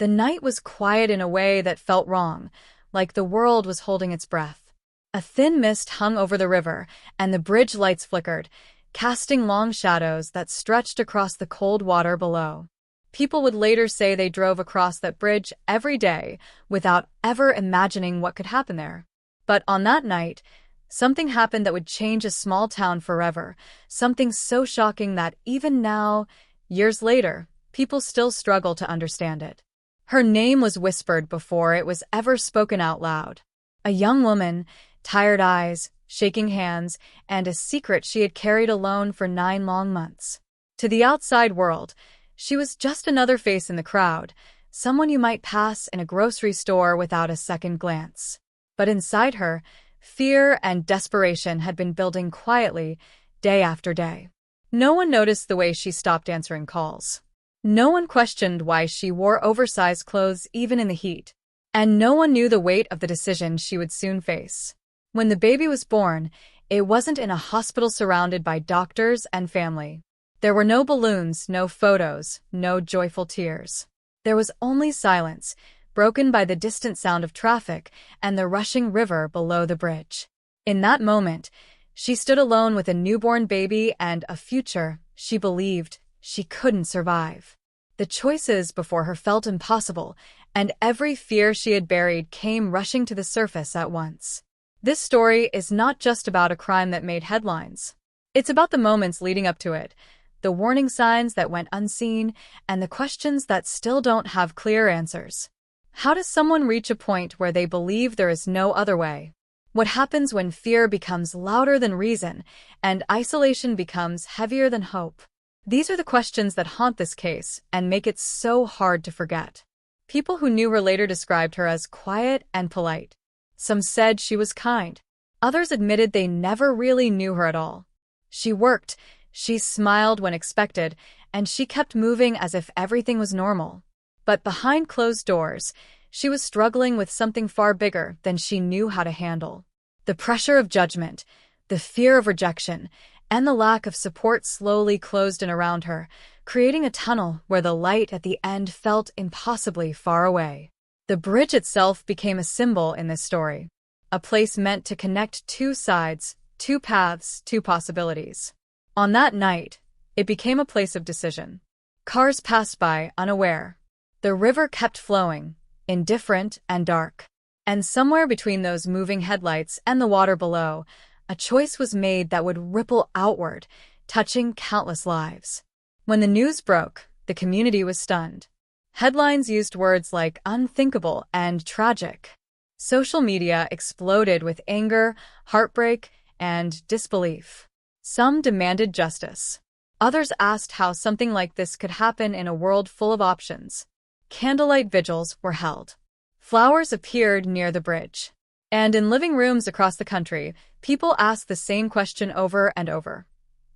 The night was quiet in a way that felt wrong, like the world was holding its breath. A thin mist hung over the river, and the bridge lights flickered, casting long shadows that stretched across the cold water below. People would later say they drove across that bridge every day without ever imagining what could happen there. But on that night, something happened that would change a small town forever, something so shocking that even now, years later, people still struggle to understand it. Her name was whispered before it was ever spoken out loud. A young woman, tired eyes, shaking hands, and a secret she had carried alone for 9 long months. To the outside world, she was just another face in the crowd, someone you might pass in a grocery store without a second glance. But inside her, fear and desperation had been building quietly, day after day. No one noticed the way she stopped answering calls. No one questioned why she wore oversized clothes even in the heat. And no one knew the weight of the decision she would soon face. When the baby was born, it wasn't in a hospital surrounded by doctors and family. There were no balloons, no photos, no joyful tears. There was only silence, broken by the distant sound of traffic and the rushing river below the bridge. In that moment, she stood alone with a newborn baby and a future she believed she couldn't survive. The choices before her felt impossible, and every fear she had buried came rushing to the surface at once. This story is not just about a crime that made headlines. It's about the moments leading up to it, the warning signs that went unseen, and the questions that still don't have clear answers. How does someone reach a point where they believe there is no other way? What happens when fear becomes louder than reason, and isolation becomes heavier than hope? These are the questions that haunt this case and make it so hard to forget. People who knew her later described her as quiet and polite. Some said she was kind. Others admitted they never really knew her at all. She worked, she smiled when expected, and she kept moving as if everything was normal. But behind closed doors, she was struggling with something far bigger than she knew how to handle. The pressure of judgment, the fear of rejection, and the lack of support slowly closed in around her, creating a tunnel where the light at the end felt impossibly far away. The bridge itself became a symbol in this story, a place meant to connect two sides, two paths, two possibilities. On that night, it became a place of decision. Cars passed by unaware. The river kept flowing, indifferent and dark. And somewhere between those moving headlights and the water below, a choice was made that would ripple outward, touching countless lives. When the news broke, the community was stunned. Headlines used words like unthinkable and tragic. Social media exploded with anger, heartbreak, and disbelief. Some demanded justice. Others asked how something like this could happen in a world full of options. Candlelight vigils were held. Flowers appeared near the bridge. And in living rooms across the country, people asked the same question over and over.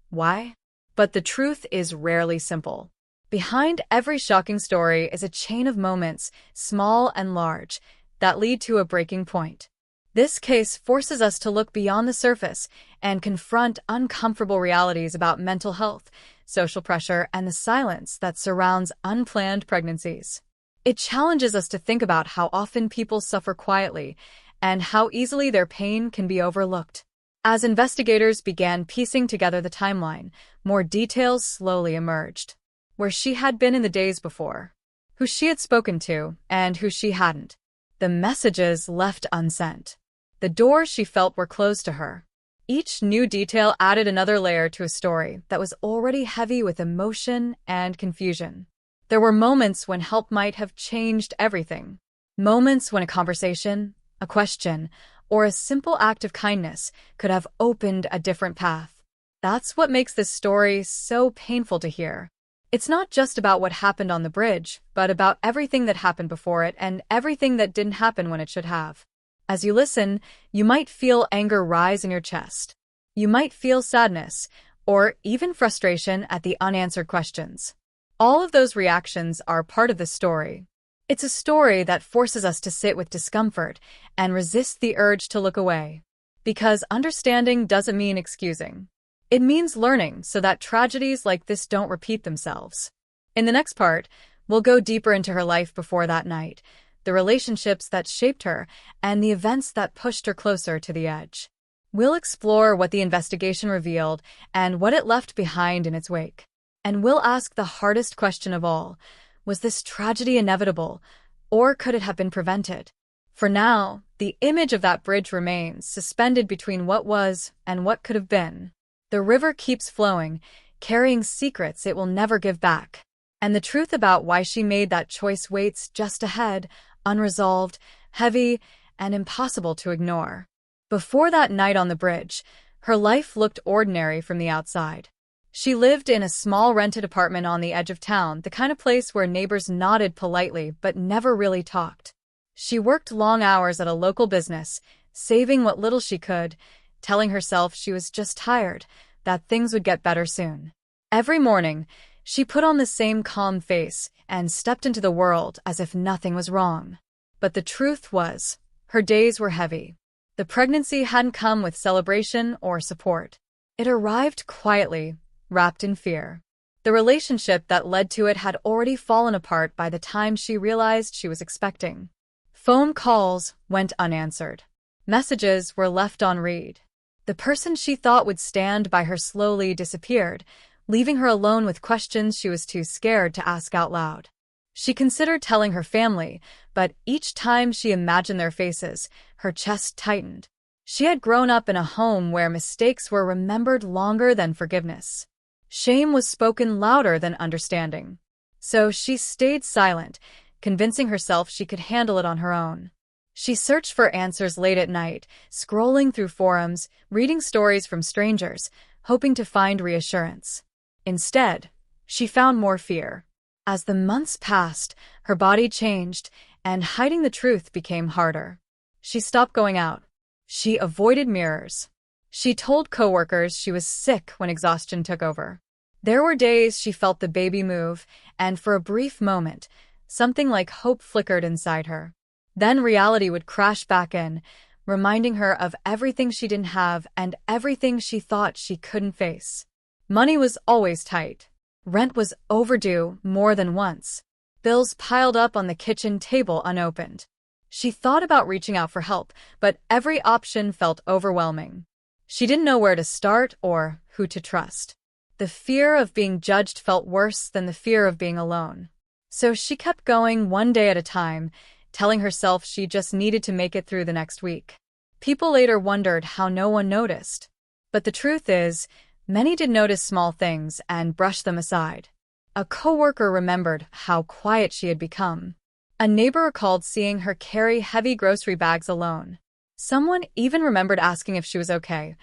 Why? But the truth is rarely simple. Behind every shocking story is a chain of moments, small and large, that lead to a breaking point. This case forces us to look beyond the surface and confront uncomfortable realities about mental health, social pressure, and the silence that surrounds unplanned pregnancies. It challenges us to think about how often people suffer quietly and how easily their pain can be overlooked. As investigators began piecing together the timeline, more details slowly emerged. Where she had been in the days before, who she had spoken to, and who she hadn't. The messages left unsent. The doors she felt were closed to her. Each new detail added another layer to a story that was already heavy with emotion and confusion. There were moments when help might have changed everything. Moments when a conversation, a question, or a simple act of kindness could have opened a different path. That's what makes this story so painful to hear. It's not just about what happened on the bridge, but about everything that happened before it and everything that didn't happen when it should have. As you listen, you might feel anger rise in your chest. You might feel sadness, or even frustration at the unanswered questions. All of those reactions are part of the story. It's a story that forces us to sit with discomfort and resist the urge to look away. Because understanding doesn't mean excusing. It means learning so that tragedies like this don't repeat themselves. In the next part, We'll go deeper into her life before that night, the relationships that shaped her, and the events that pushed her closer to the edge. We'll explore what the investigation revealed and what it left behind in its wake. And we'll ask the hardest question of all: was this tragedy inevitable, or could it have been prevented? For now, the image of that bridge remains, suspended between what was and what could have been. The river keeps flowing, carrying secrets it will never give back. And the truth about why she made that choice waits just ahead, unresolved, heavy, and impossible to ignore. Before that night on the bridge, her life looked ordinary from the outside. She lived in a small rented apartment on the edge of town, the kind of place where neighbors nodded politely but never really talked. She worked long hours at a local business, saving what little she could, telling herself she was just tired, that things would get better soon. Every morning, she put on the same calm face and stepped into the world as if nothing was wrong. But the truth was, her days were heavy. The pregnancy hadn't come with celebration or support. It arrived quietly, wrapped in fear. The relationship that led to it had already fallen apart by the time she realized she was expecting. Phone calls went unanswered. Messages were left on read. The person she thought would stand by her slowly disappeared, leaving her alone with questions she was too scared to ask out loud. She considered telling her family, but each time she imagined their faces, her chest tightened. She had grown up in a home where mistakes were remembered longer than forgiveness. Shame was spoken louder than understanding. So she stayed silent, convincing herself she could handle it on her own. She searched for answers late at night, scrolling through forums, reading stories from strangers, hoping to find reassurance. Instead, she found more fear. As the months passed, her body changed, and hiding the truth became harder. She stopped going out. She avoided mirrors. She told coworkers she was sick when exhaustion took over. There were days she felt the baby move, and for a brief moment, something like hope flickered inside her. Then reality would crash back in, reminding her of everything she didn't have and everything she thought she couldn't face. Money was always tight. Rent was overdue more than once. Bills piled up on the kitchen table unopened. She thought about reaching out for help, but every option felt overwhelming. She didn't know where to start or who to trust. The fear of being judged felt worse than the fear of being alone. So she kept going one day at a time, telling herself she just needed to make it through the next week. People later wondered how no one noticed. But the truth is, many did notice small things and brushed them aside. A coworker remembered how quiet she had become. A neighbor recalled seeing her carry heavy grocery bags alone. Someone even remembered asking if she was okay,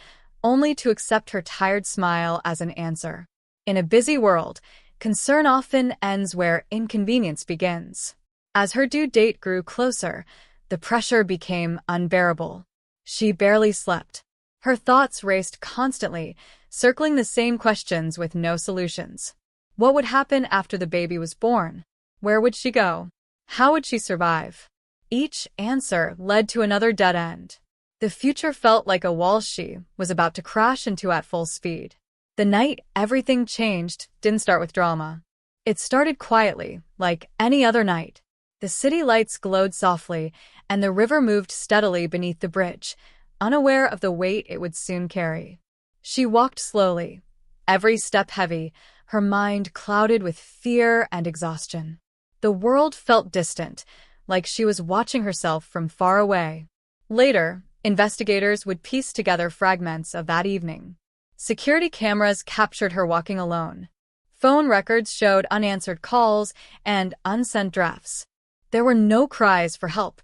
only to accept her tired smile as an answer. In a busy world, concern often ends where inconvenience begins. As her due date grew closer, the pressure became unbearable. She barely slept. Her thoughts raced constantly, circling the same questions with no solutions. What would happen after the baby was born? Where would she go? How would she survive? Each answer led to another dead end. The future felt like a wall she was about to crash into at full speed. The night everything changed didn't start with drama. It started quietly, like any other night. The city lights glowed softly, and the river moved steadily beneath the bridge, unaware of the weight it would soon carry. She walked slowly, every step heavy, her mind clouded with fear and exhaustion. The world felt distant, like she was watching herself from far away. Later, investigators would piece together fragments of that evening. Security cameras captured her walking alone. Phone records showed unanswered calls and unsent drafts. There were no cries for help,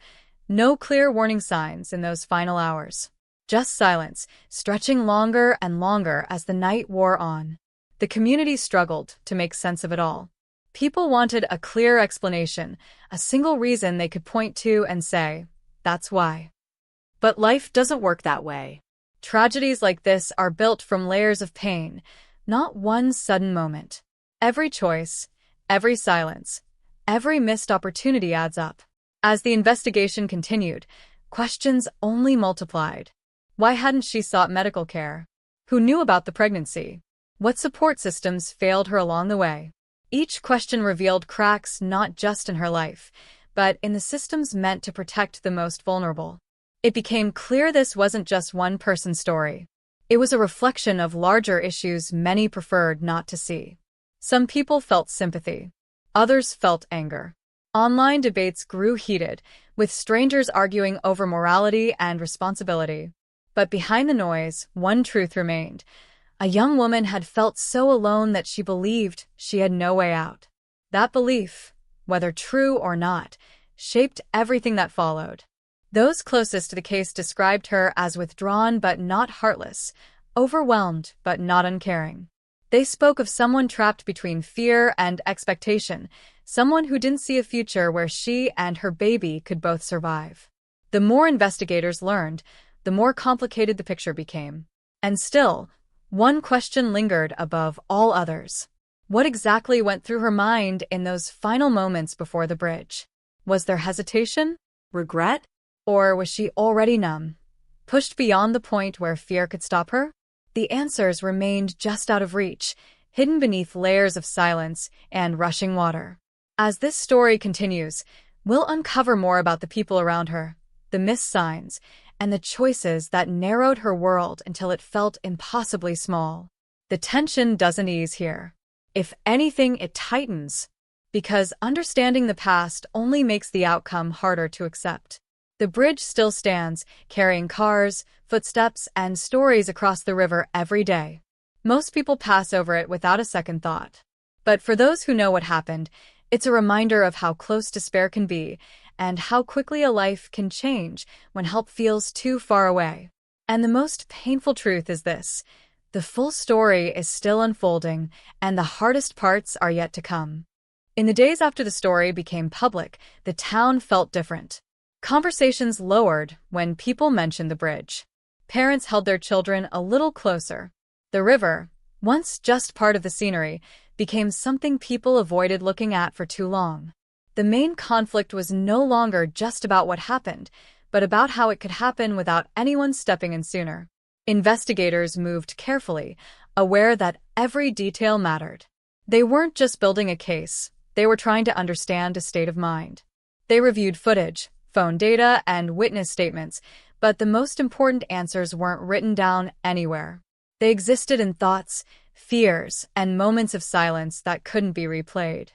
no clear warning signs in those final hours. Just silence, stretching longer and longer as the night wore on. The community struggled to make sense of it all. People wanted a clear explanation, a single reason they could point to and say, "That's why." But life doesn't work that way. Tragedies like this are built from layers of pain, not one sudden moment. Every choice, every silence, every missed opportunity adds up. As the investigation continued, questions only multiplied. Why hadn't she sought medical care? Who knew about the pregnancy? What support systems failed her along the way? Each question revealed cracks not just in her life, but in the systems meant to protect the most vulnerable. It became clear this wasn't just one person's story. It was a reflection of larger issues many preferred not to see. Some people felt sympathy. Others felt anger. Online debates grew heated, with strangers arguing over morality and responsibility. But behind the noise, one truth remained. A young woman had felt so alone that she believed she had no way out. That belief, whether true or not, shaped everything that followed. Those closest to the case described her as withdrawn but not heartless, overwhelmed but not uncaring. They spoke of someone trapped between fear and expectation, someone who didn't see a future where she and her baby could both survive. The more investigators learned, the more complicated the picture became. And still, one question lingered above all others. What exactly went through her mind in those final moments before the bridge? Was there hesitation? Regret? Or was she already numb, pushed beyond the point where fear could stop her? The answers remained just out of reach, hidden beneath layers of silence and rushing water. As this story continues, we'll uncover more about the people around her, the missed signs, and the choices that narrowed her world until it felt impossibly small. The tension doesn't ease here. If anything, it tightens, because understanding the past only makes the outcome harder to accept. The bridge still stands, carrying cars, footsteps, and stories across the river every day. Most people pass over it without a second thought. But for those who know what happened, it's a reminder of how close despair can be, and how quickly a life can change when help feels too far away. And the most painful truth is this: the full story is still unfolding, and the hardest parts are yet to come. In the days after the story became public, the town felt different. Conversations lowered when people mentioned the bridge. Parents held their children a little closer. The river, once just part of the scenery, became something people avoided looking at for too long. The main conflict was no longer just about what happened, but about how it could happen without anyone stepping in sooner. Investigators moved carefully, aware that every detail mattered. They weren't just building a case, they were trying to understand a state of mind. They reviewed footage, phone data, and witness statements, but the most important answers weren't written down anywhere. They existed in thoughts, fears, and moments of silence that couldn't be replayed.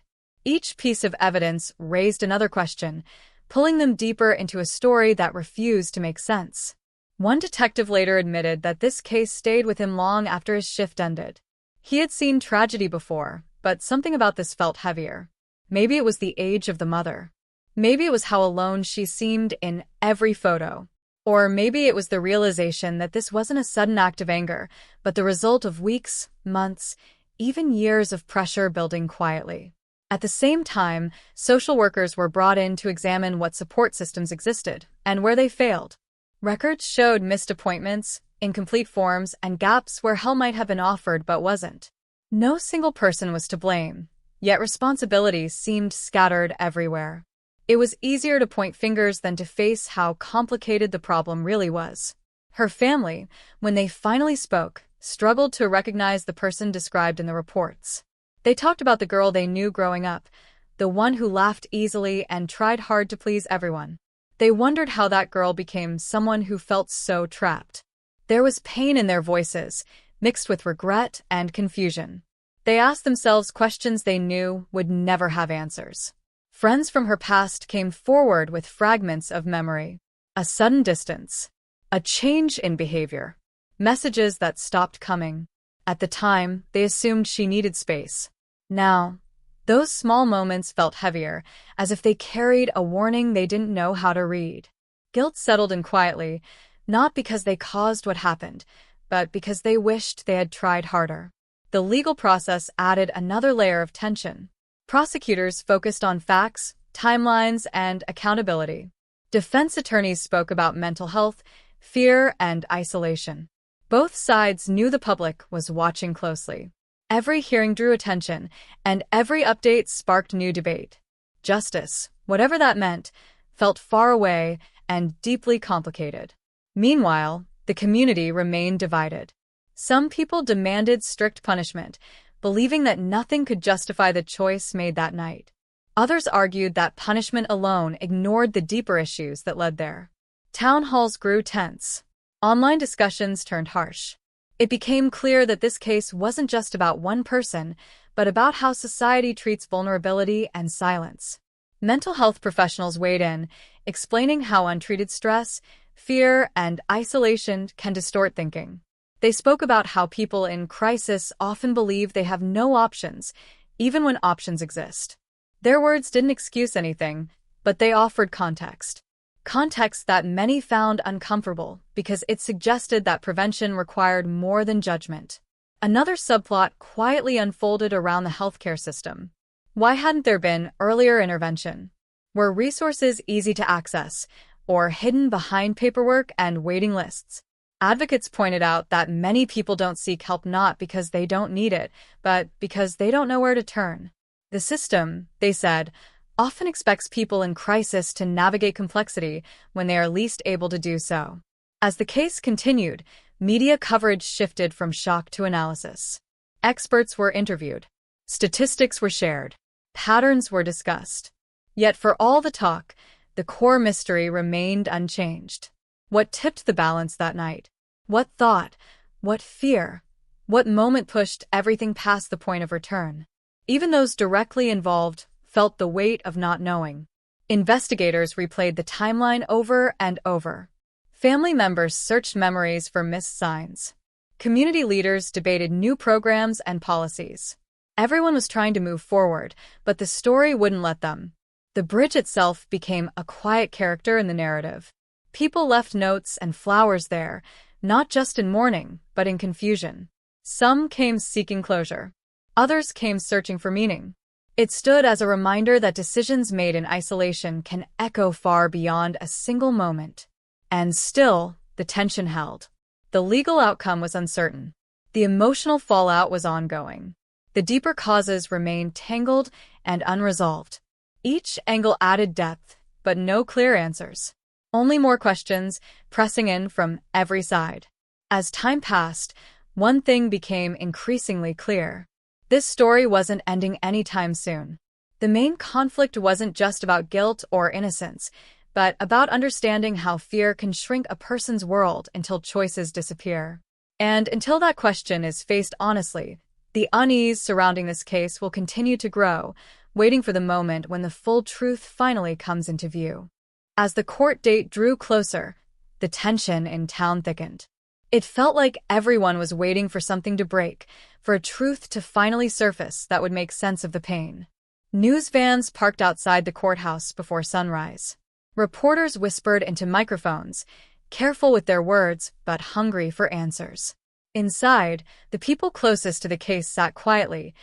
Each piece of evidence raised another question, pulling them deeper into a story that refused to make sense. One detective later admitted that this case stayed with him long after his shift ended. He had seen tragedy before, but something about this felt heavier. Maybe it was the age of the mother. Maybe it was how alone she seemed in every photo. Or maybe it was the realization that this wasn't a sudden act of anger, but the result of weeks, months, even years of pressure building quietly. At the same time, social workers were brought in to examine what support systems existed and where they failed. Records showed missed appointments, incomplete forms, and gaps where help might have been offered but wasn't. No single person was to blame, yet responsibilities seemed scattered everywhere. It was easier to point fingers than to face how complicated the problem really was. Her family, when they finally spoke, struggled to recognize the person described in the reports. They talked about the girl they knew growing up, the one who laughed easily and tried hard to please everyone. They wondered how that girl became someone who felt so trapped. There was pain in their voices, mixed with regret and confusion. They asked themselves questions they knew would never have answers. Friends from her past came forward with fragments of memory. A sudden distance. A change in behavior. Messages that stopped coming. At the time, they assumed she needed space. Now, those small moments felt heavier, as if they carried a warning they didn't know how to read. Guilt settled in quietly, not because they caused what happened, but because they wished they had tried harder. The legal process added another layer of tension. Prosecutors focused on facts, timelines, and accountability. Defense attorneys spoke about mental health, fear, and isolation. Both sides knew the public was watching closely. Every hearing drew attention, and every update sparked new debate. Justice, whatever that meant, felt far away and deeply complicated. Meanwhile, the community remained divided. Some people demanded strict punishment, believing that nothing could justify the choice made that night. Others argued that punishment alone ignored the deeper issues that led there. Town halls grew tense. Online discussions turned harsh. It became clear that this case wasn't just about one person, but about how society treats vulnerability and silence. Mental health professionals weighed in, explaining how untreated stress, fear, and isolation can distort thinking. They spoke about how people in crisis often believe they have no options, even when options exist. Their words didn't excuse anything, but they offered context. Context that many found uncomfortable because it suggested that prevention required more than judgment. Another subplot quietly unfolded around the healthcare system. Why hadn't there been earlier intervention? Were resources easy to access, or hidden behind paperwork and waiting lists? Advocates pointed out that many people don't seek help not because they don't need it, but because they don't know where to turn. The system, they said, often expects people in crisis to navigate complexity when they are least able to do so. As the case continued, media coverage shifted from shock to analysis. Experts were interviewed. Statistics were shared. Patterns were discussed. Yet for all the talk, the core mystery remained unchanged. What tipped the balance that night? What thought? What fear? What moment pushed everything past the point of return? Even those directly involved felt the weight of not knowing. Investigators replayed the timeline over and over. Family members searched memories for missed signs. Community leaders debated new programs and policies. Everyone was trying to move forward, but the story wouldn't let them. The bridge itself became a quiet character in the narrative. People left notes and flowers there, not just in mourning, but in confusion. Some came seeking closure. Others came searching for meaning. It stood as a reminder that decisions made in isolation can echo far beyond a single moment. And still, the tension held. The legal outcome was uncertain. The emotional fallout was ongoing. The deeper causes remained tangled and unresolved. Each angle added depth, but no clear answers. Only more questions pressing in from every side. As time passed, one thing became increasingly clear. This story wasn't ending anytime soon. The main conflict wasn't just about guilt or innocence, but about understanding how fear can shrink a person's world until choices disappear. And until that question is faced honestly, the unease surrounding this case will continue to grow, waiting for the moment when the full truth finally comes into view. As the court date drew closer, the tension in town thickened. It felt like everyone was waiting for something to break, for a truth to finally surface that would make sense of the pain. News vans parked outside the courthouse before sunrise. Reporters whispered into microphones, careful with their words but hungry for answers. Inside, the people closest to the case sat quietly,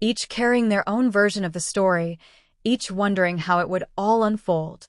each carrying their own version of the story, each wondering how it would all unfold.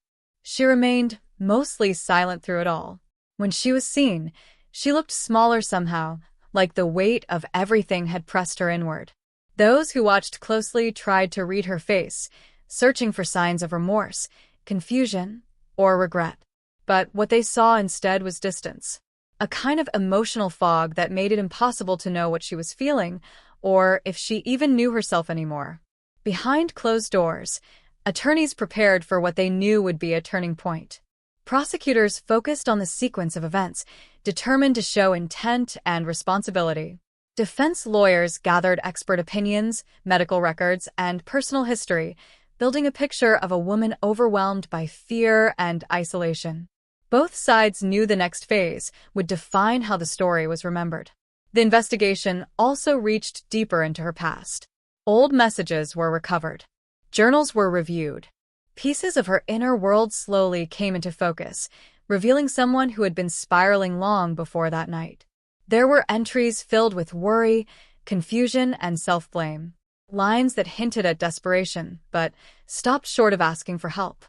She remained mostly silent through it all. When she was seen, she looked smaller somehow, like the weight of everything had pressed her inward. Those who watched closely tried to read her face, searching for signs of remorse, confusion, or regret. But what they saw instead was distance. A kind of emotional fog that made it impossible to know what she was feeling, or if she even knew herself anymore. Behind closed doors, attorneys prepared for what they knew would be a turning point. Prosecutors focused on the sequence of events, determined to show intent and responsibility. Defense lawyers gathered expert opinions, medical records, and personal history, building a picture of a woman overwhelmed by fear and isolation. Both sides knew the next phase would define how the story was remembered. The investigation also reached deeper into her past. Old messages were recovered. Journals were reviewed. Pieces of her inner world slowly came into focus, revealing someone who had been spiraling long before that night. There were entries filled with worry, confusion, and self-blame. Lines that hinted at desperation, but stopped short of asking for help.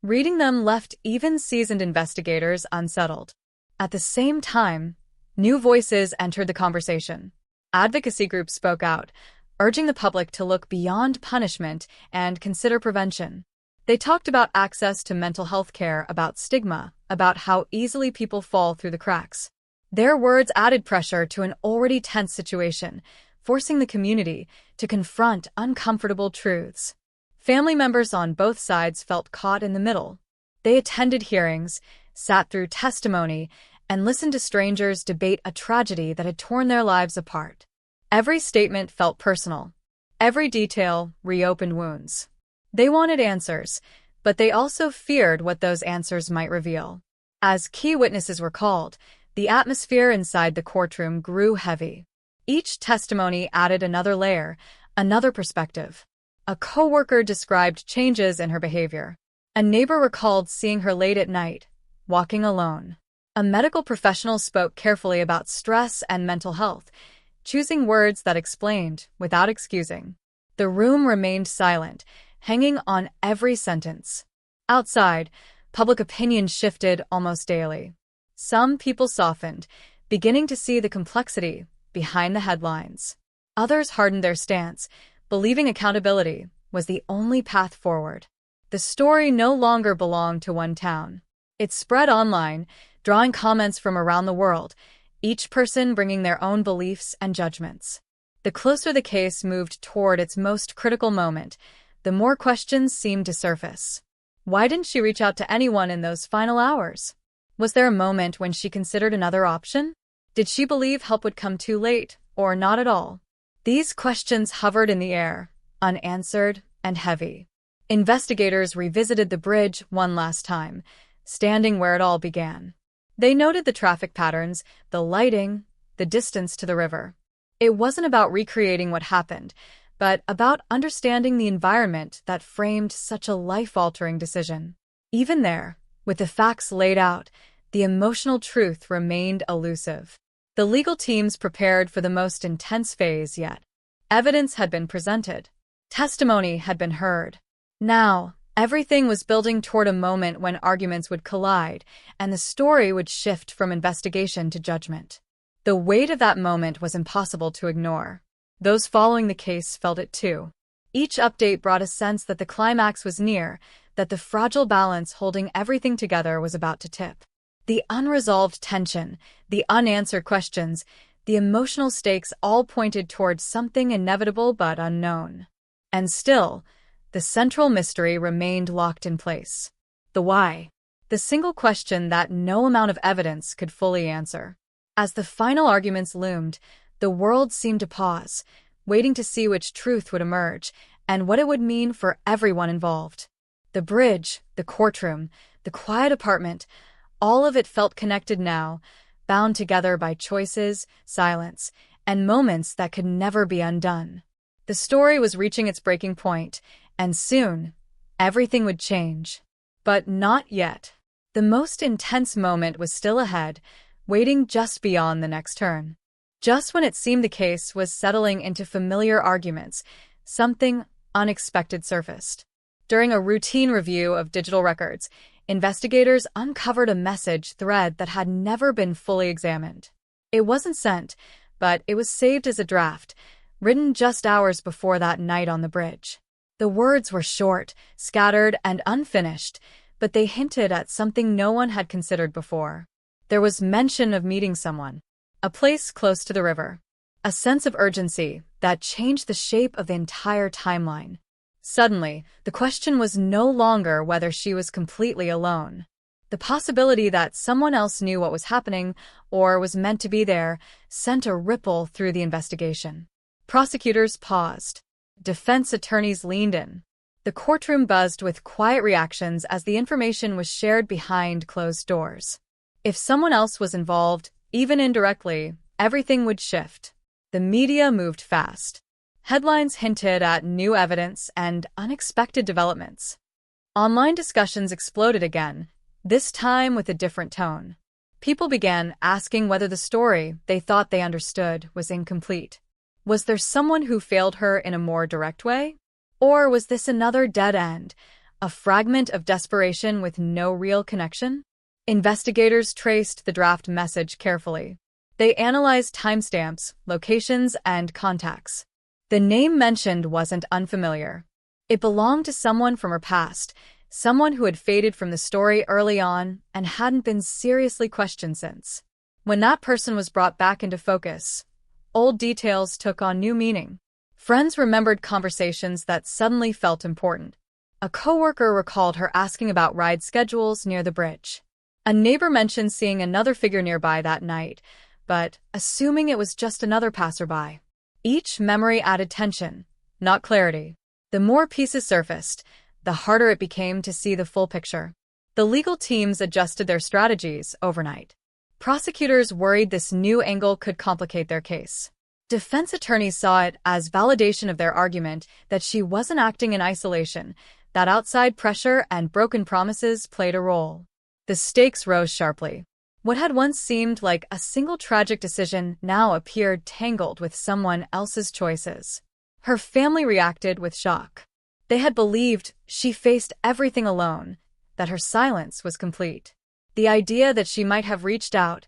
Reading them left even seasoned investigators unsettled. At the same time, new voices entered the conversation. Advocacy groups spoke out, urging the public to look beyond punishment and consider prevention. They talked about access to mental health care, about stigma, about how easily people fall through the cracks. Their words added pressure to an already tense situation, forcing the community to confront uncomfortable truths. Family members on both sides felt caught in the middle. They attended hearings, sat through testimony, and listened to strangers debate a tragedy that had torn their lives apart. Every statement felt personal. Every detail reopened wounds. They wanted answers, but they also feared what those answers might reveal. As key witnesses were called, the atmosphere inside the courtroom grew heavy. Each testimony added another layer, another perspective. A coworker described changes in her behavior. A neighbor recalled seeing her late at night, walking alone. A medical professional spoke carefully about stress and mental health, choosing words that explained without excusing. The room remained silent, hanging on every sentence. Outside, public opinion shifted almost daily. Some people softened, beginning to see the complexity behind the headlines. Others hardened their stance, believing accountability was the only path forward. The story no longer belonged to one town. It spread online, drawing comments from around the world, each person bringing their own beliefs and judgments. The closer the case moved toward its most critical moment, the more questions seemed to surface. Why didn't she reach out to anyone in those final hours? Was there a moment when she considered another option? Did she believe help would come too late, or not at all? These questions hovered in the air, unanswered and heavy. Investigators revisited the bridge one last time, standing where it all began. They noted the traffic patterns, the lighting, the distance to the river. It wasn't about recreating what happened, but about understanding the environment that framed such a life-altering decision. Even there, with the facts laid out, the emotional truth remained elusive. The legal teams prepared for the most intense phase yet. Evidence had been presented. Testimony had been heard. Now, everything was building toward a moment when arguments would collide, and the story would shift from investigation to judgment. The weight of that moment was impossible to ignore. Those following the case felt it too. Each update brought a sense that the climax was near, that the fragile balance holding everything together was about to tip. The unresolved tension, the unanswered questions, the emotional stakes all pointed towards something inevitable but unknown. And still, the central mystery remained locked in place. The why. The single question that no amount of evidence could fully answer. As the final arguments loomed, the world seemed to pause, waiting to see which truth would emerge and what it would mean for everyone involved. The bridge, the courtroom, the quiet apartment, all of it felt connected now, bound together by choices, silence, and moments that could never be undone. The story was reaching its breaking point, and soon, everything would change. But not yet. The most intense moment was still ahead, waiting just beyond the next turn. Just when it seemed the case was settling into familiar arguments, something unexpected surfaced. During a routine review of digital records, investigators uncovered a message thread that had never been fully examined. It wasn't sent, but it was saved as a draft, written just hours before that night on the bridge. The words were short, scattered, and unfinished, but they hinted at something no one had considered before. There was mention of meeting someone, a place close to the river, a sense of urgency that changed the shape of the entire timeline. Suddenly, the question was no longer whether she was completely alone. The possibility that someone else knew what was happening or was meant to be there sent a ripple through the investigation. Prosecutors paused. Defense attorneys leaned in. The courtroom buzzed with quiet reactions as the information was shared behind closed doors. If someone else was involved, even indirectly, everything would shift. The media moved fast. Headlines hinted at new evidence and unexpected developments. Online discussions exploded again, this time with a different tone. People began asking whether the story they thought they understood was incomplete. Was there someone who failed her in a more direct way? Or was this another dead end, a fragment of desperation with no real connection? Investigators traced the draft message carefully. They analyzed timestamps, locations, and contacts. The name mentioned wasn't unfamiliar. It belonged to someone from her past, someone who had faded from the story early on and hadn't been seriously questioned since. When that person was brought back into focus, old details took on new meaning. Friends remembered conversations that suddenly felt important. A coworker recalled her asking about ride schedules near the bridge. A neighbor mentioned seeing another figure nearby that night, but assuming it was just another passerby. Each memory added tension, not clarity. The more pieces surfaced, the harder it became to see the full picture. The legal teams adjusted their strategies overnight. Prosecutors worried this new angle could complicate their case. Defense attorneys saw it as validation of their argument that she wasn't acting in isolation, that outside pressure and broken promises played a role. The stakes rose sharply. What had once seemed like a single tragic decision now appeared tangled with someone else's choices. Her family reacted with shock. They had believed she faced everything alone, that her silence was complete. The idea that she might have reached out,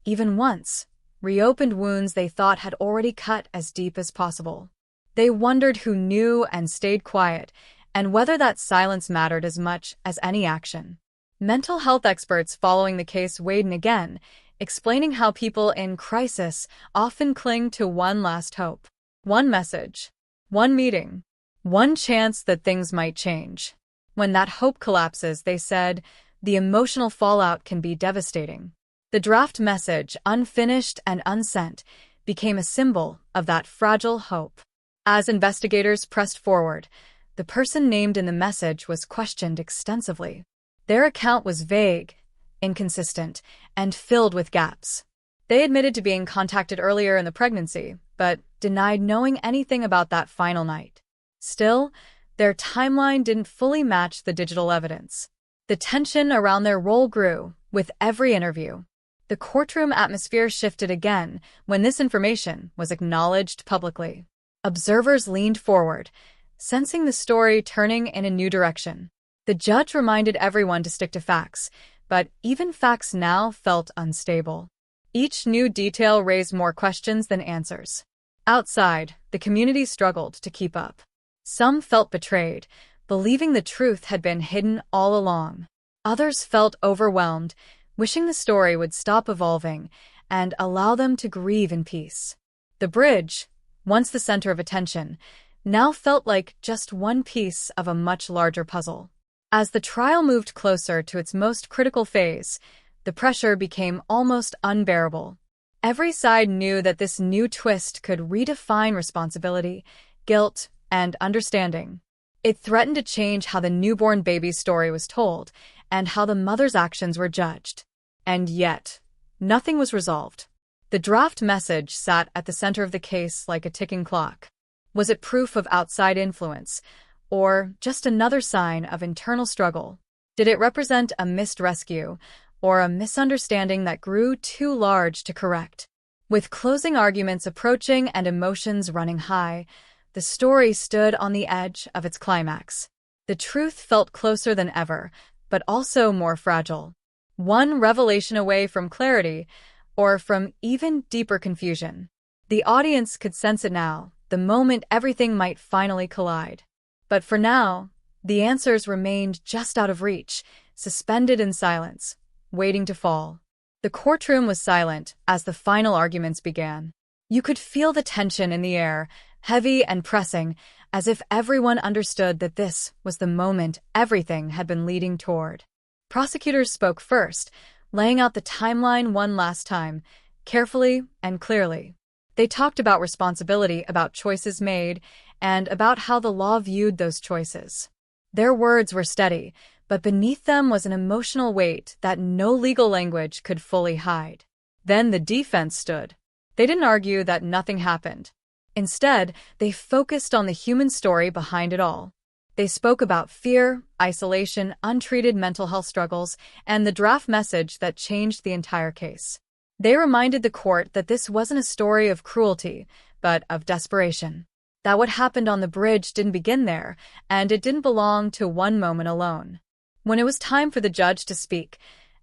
even once, reopened wounds they thought had already cut as deep as possible. They wondered who knew and stayed quiet, and whether that silence mattered as much as any action. Mental health experts following the case weighed in again, explaining how people in crisis often cling to one last hope. One message, one meeting, one chance that things might change. When that hope collapses, they said, the emotional fallout can be devastating. The draft message, unfinished and unsent, became a symbol of that fragile hope. As investigators pressed forward, the person named in the message was questioned extensively. Their account was vague, inconsistent, and filled with gaps. They admitted to being contacted earlier in the pregnancy, but denied knowing anything about that final night. Still, their timeline didn't fully match the digital evidence. The tension around their role grew with every interview. The courtroom atmosphere shifted again when this information was acknowledged publicly. Observers leaned forward, sensing the story turning in a new direction. The judge reminded everyone to stick to facts, but even facts now felt unstable. Each new detail raised more questions than answers. Outside, the community struggled to keep up. Some felt betrayed, believing the truth had been hidden all along. Others felt overwhelmed, wishing the story would stop evolving and allow them to grieve in peace. The bridge, once the center of attention, now felt like just one piece of a much larger puzzle. As the trial moved closer to its most critical phase, the pressure became almost unbearable. Every side knew that this new twist could redefine responsibility, guilt, and understanding. It threatened to change how the newborn baby's story was told and how the mother's actions were judged. And yet, nothing was resolved. The draft message sat at the center of the case like a ticking clock. Was it proof of outside influence, or just another sign of internal struggle? Did it represent a missed rescue, or a misunderstanding that grew too large to correct? With closing arguments approaching and emotions running high, the story stood on the edge of its climax. The truth felt closer than ever, but also more fragile. One revelation away from clarity, or from even deeper confusion. The audience could sense it now, the moment everything might finally collide. But for now, the answers remained just out of reach, suspended in silence, waiting to fall. The courtroom was silent as the final arguments began. You could feel the tension in the air, heavy and pressing, as if everyone understood that this was the moment everything had been leading toward. Prosecutors spoke first, laying out the timeline one last time, carefully and clearly. They talked about responsibility, about choices made, and about how the law viewed those choices. Their words were steady, but beneath them was an emotional weight that no legal language could fully hide. Then the defense stood. They didn't argue that nothing happened. Instead, they focused on the human story behind it all. They spoke about fear, isolation, untreated mental health struggles, and the draft message that changed the entire case. They reminded the court that this wasn't a story of cruelty, but of desperation. That what happened on the bridge didn't begin there, and it didn't belong to one moment alone. When it was time for the judge to speak,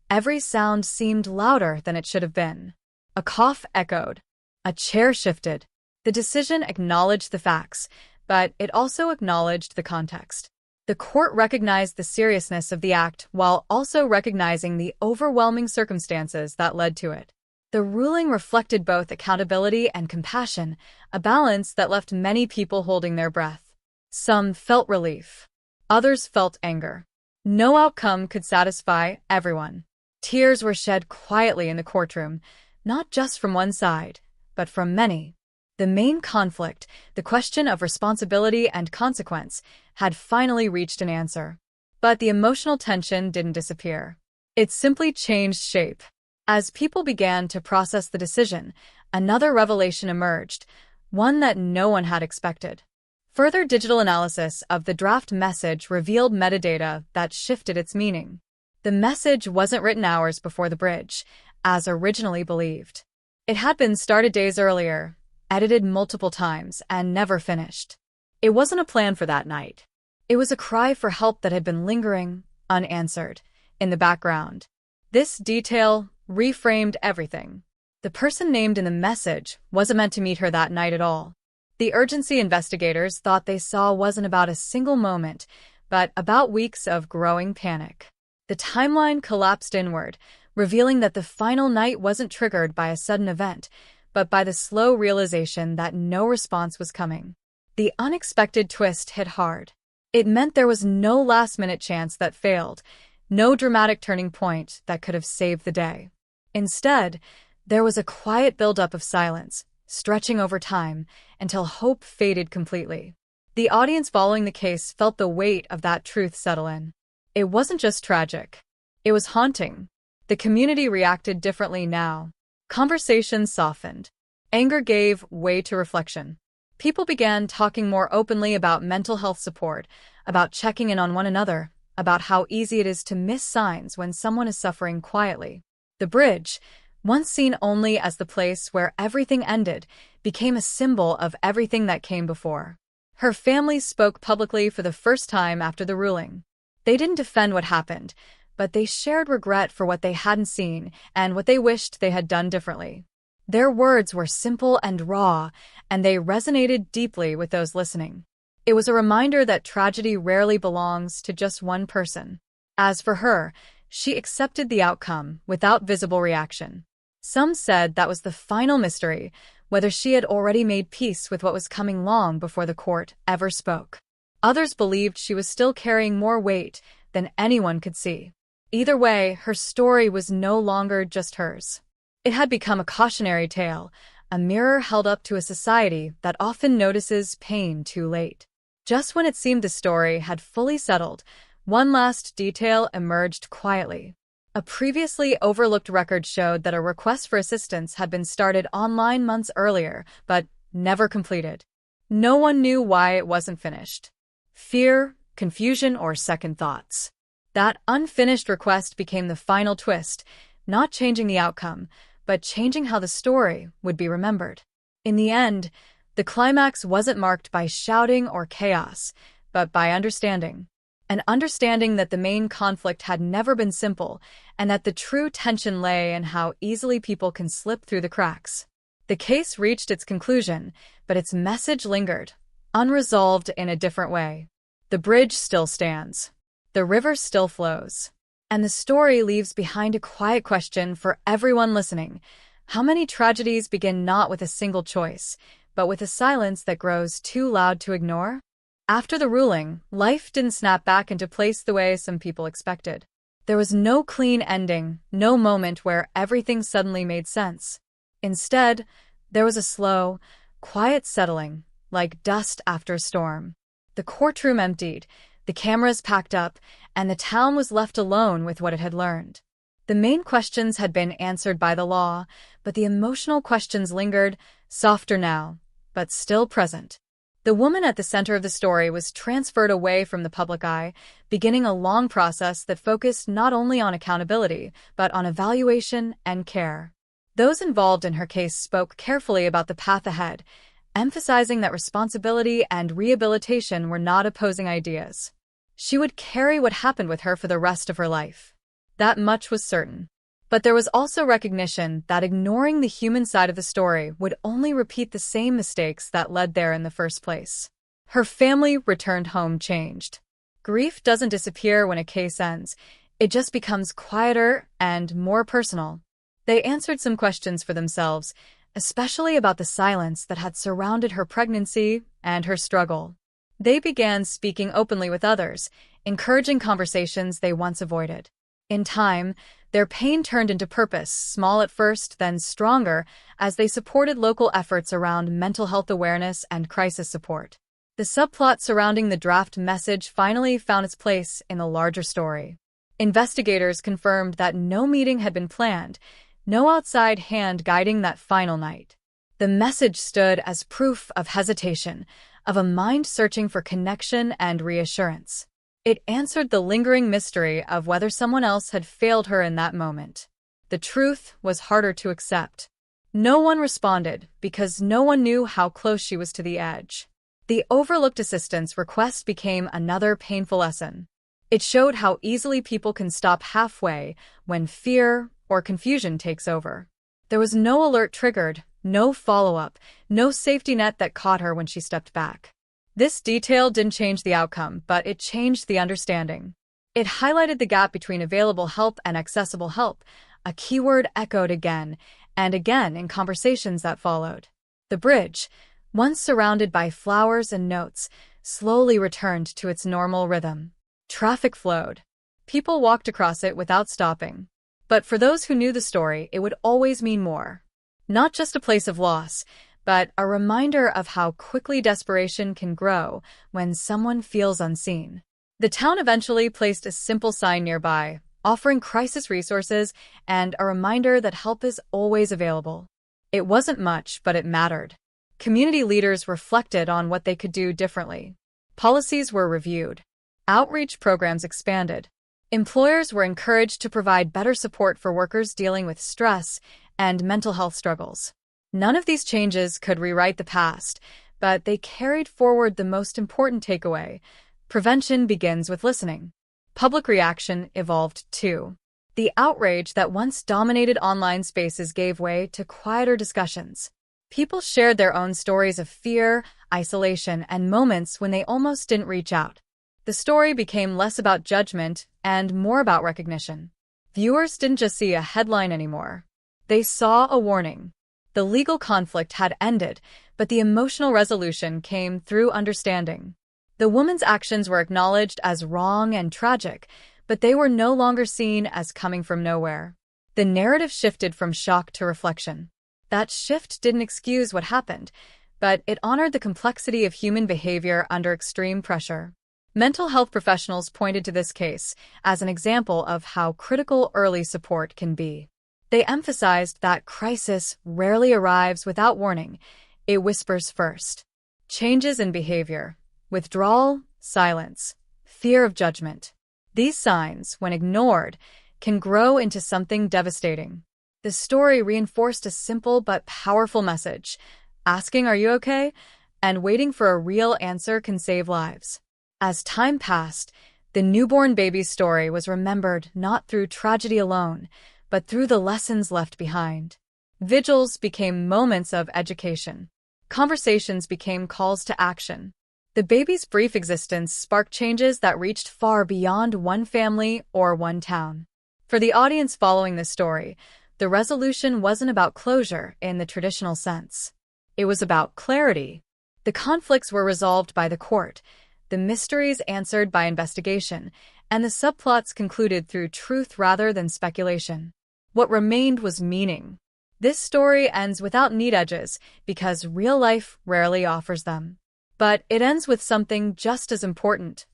every sound seemed louder than it should have been. A cough echoed. A chair shifted. The decision acknowledged the facts, but it also acknowledged the context. The court recognized the seriousness of the act while also recognizing the overwhelming circumstances that led to it. The ruling reflected both accountability and compassion, a balance that left many people holding their breath. Some felt relief. Others felt anger. No outcome could satisfy everyone. Tears were shed quietly in the courtroom, not just from one side, but from many. The main conflict, the question of responsibility and consequence, had finally reached an answer. But the emotional tension didn't disappear. It simply changed shape. As people began to process the decision, another revelation emerged, one that no one had expected. Further digital analysis of the draft message revealed metadata that shifted its meaning. The message wasn't written hours before the bridge, as originally believed. It had been started days earlier, edited multiple times, and never finished. It wasn't a plan for that night. It was a cry for help that had been lingering, unanswered, in the background. This detail reframed everything. The person named in the message wasn't meant to meet her that night at all. The urgency investigators thought they saw wasn't about a single moment, but about weeks of growing panic. The timeline collapsed inward, revealing that the final night wasn't triggered by a sudden event, but by the slow realization that no response was coming. The unexpected twist hit hard. It meant there was no last-minute chance that failed, no dramatic turning point that could have saved the day. Instead, there was a quiet buildup of silence, stretching over time, until hope faded completely. The audience following the case felt the weight of that truth settle in. It wasn't just tragic. It was haunting. The community reacted differently now. Conversations softened. Anger gave way to reflection. People began talking more openly about mental health support, about checking in on one another, about how easy it is to miss signs when someone is suffering quietly. The bridge, once seen only as the place where everything ended, became a symbol of everything that came before. Her family spoke publicly for the first time after the ruling. They didn't defend what happened, but they shared regret for what they hadn't seen and what they wished they had done differently. Their words were simple and raw, and they resonated deeply with those listening. It was a reminder that tragedy rarely belongs to just one person. As for her, she accepted the outcome without visible reaction. Some said that was the final mystery, whether she had already made peace with what was coming long before the court ever spoke. Others believed she was still carrying more weight than anyone could see. Either way, her story was no longer just hers. It had become a cautionary tale, a mirror held up to a society that often notices pain too late. Just when it seemed the story had fully settled, one last detail emerged quietly. A previously overlooked record showed that a request for assistance had been started online months earlier, but never completed. No one knew why it wasn't finished. Fear, confusion, or second thoughts. That unfinished request became the final twist, not changing the outcome, but changing how the story would be remembered. In the end, the climax wasn't marked by shouting or chaos, but by understanding. An understanding that the main conflict had never been simple, and that the true tension lay in how easily people can slip through the cracks. The case reached its conclusion, but its message lingered, unresolved in a different way. The bridge still stands. The river still flows. And the story leaves behind a quiet question for everyone listening. How many tragedies begin not with a single choice, but with a silence that grows too loud to ignore? After the ruling, life didn't snap back into place the way some people expected. There was no clean ending, no moment where everything suddenly made sense. Instead, there was a slow, quiet settling, like dust after a storm. The courtroom emptied, the cameras packed up, and the town was left alone with what it had learned. The main questions had been answered by the law, but the emotional questions lingered, softer now, but still present. The woman at the center of the story was transferred away from the public eye, beginning a long process that focused not only on accountability, but on evaluation and care. Those involved in her case spoke carefully about the path ahead, emphasizing that responsibility and rehabilitation were not opposing ideas. She would carry what happened with her for the rest of her life. That much was certain. But there was also recognition that ignoring the human side of the story would only repeat the same mistakes that led there in the first place. Her family returned home changed. Grief doesn't disappear when a case ends. It just becomes quieter and more personal. They answered some questions for themselves, especially about the silence that had surrounded her pregnancy and her struggle. They began speaking openly with others, encouraging conversations they once avoided. In time, their pain turned into purpose, small at first, then stronger, as they supported local efforts around mental health awareness and crisis support. The subplot surrounding the draft message finally found its place in the larger story. Investigators confirmed that no meeting had been planned, no outside hand guiding that final night. The message stood as proof of hesitation, of a mind searching for connection and reassurance. It answered the lingering mystery of whether someone else had failed her in that moment. The truth was harder to accept. No one responded because no one knew how close she was to the edge. The overlooked assistance request became another painful lesson. It showed how easily people can stop halfway when fear or confusion takes over. There was no alert triggered, no follow-up, no safety net that caught her when she stepped back. This detail didn't change the outcome, but it changed the understanding. It highlighted the gap between available help and accessible help, a keyword echoed again and again in conversations that followed. The bridge, once surrounded by flowers and notes, slowly returned to its normal rhythm. Traffic flowed. People walked across it without stopping. But for those who knew the story, it would always mean more. Not just a place of loss, but a reminder of how quickly desperation can grow when someone feels unseen. The town eventually placed a simple sign nearby, offering crisis resources and a reminder that help is always available. It wasn't much, but it mattered. Community leaders reflected on what they could do differently. Policies were reviewed. Outreach programs expanded. Employers were encouraged to provide better support for workers dealing with stress and mental health struggles. None of these changes could rewrite the past, but they carried forward the most important takeaway: prevention begins with listening. Public reaction evolved too. The outrage that once dominated online spaces gave way to quieter discussions. People shared their own stories of fear, isolation, and moments when they almost didn't reach out. The story became less about judgment and more about recognition. Viewers didn't just see a headline anymore. They saw a warning. The legal conflict had ended, but the emotional resolution came through understanding. The woman's actions were acknowledged as wrong and tragic, but they were no longer seen as coming from nowhere. The narrative shifted from shock to reflection. That shift didn't excuse what happened, but it honored the complexity of human behavior under extreme pressure. Mental health professionals pointed to this case as an example of how critical early support can be. They emphasized that crisis rarely arrives without warning. It whispers first. Changes in behavior, withdrawal, silence, fear of judgment. These signs, when ignored, can grow into something devastating. The story reinforced a simple but powerful message: asking "Are you okay?" and waiting for a real answer can save lives. As time passed, the newborn baby's story was remembered not through tragedy alone, but through the lessons left behind. Vigils became moments of education. Conversations became calls to action. The baby's brief existence sparked changes that reached far beyond one family or one town. For the audience following this story, the resolution wasn't about closure in the traditional sense. It was about clarity. The conflicts were resolved by the court, the mysteries answered by investigation, and the subplots concluded through truth rather than speculation. What remained was meaning. This story ends without neat edges because real life rarely offers them. But it ends with something just as important: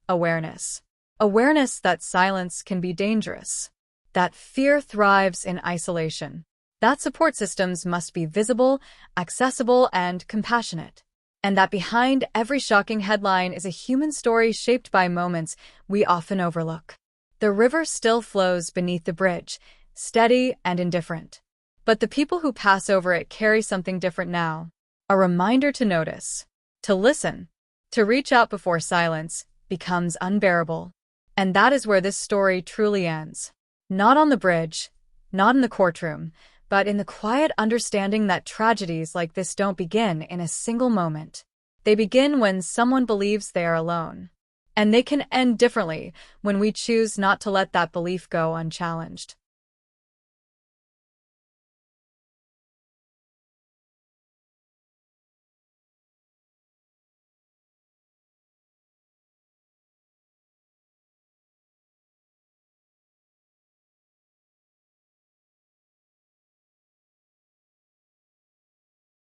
awareness. Awareness that silence can be dangerous, that fear thrives in isolation, that support systems must be visible, accessible, and compassionate, and that behind every shocking headline is a human story shaped by moments we often overlook. The river still flows beneath the bridge, steady and indifferent. But the people who pass over it carry something different now. A reminder to notice, to listen, to reach out before silence becomes unbearable. And that is where this story truly ends. Not on the bridge, not in the courtroom, but in the quiet understanding that tragedies like this don't begin in a single moment. They begin when someone believes they are alone. And they can end differently when we choose not to let that belief go unchallenged.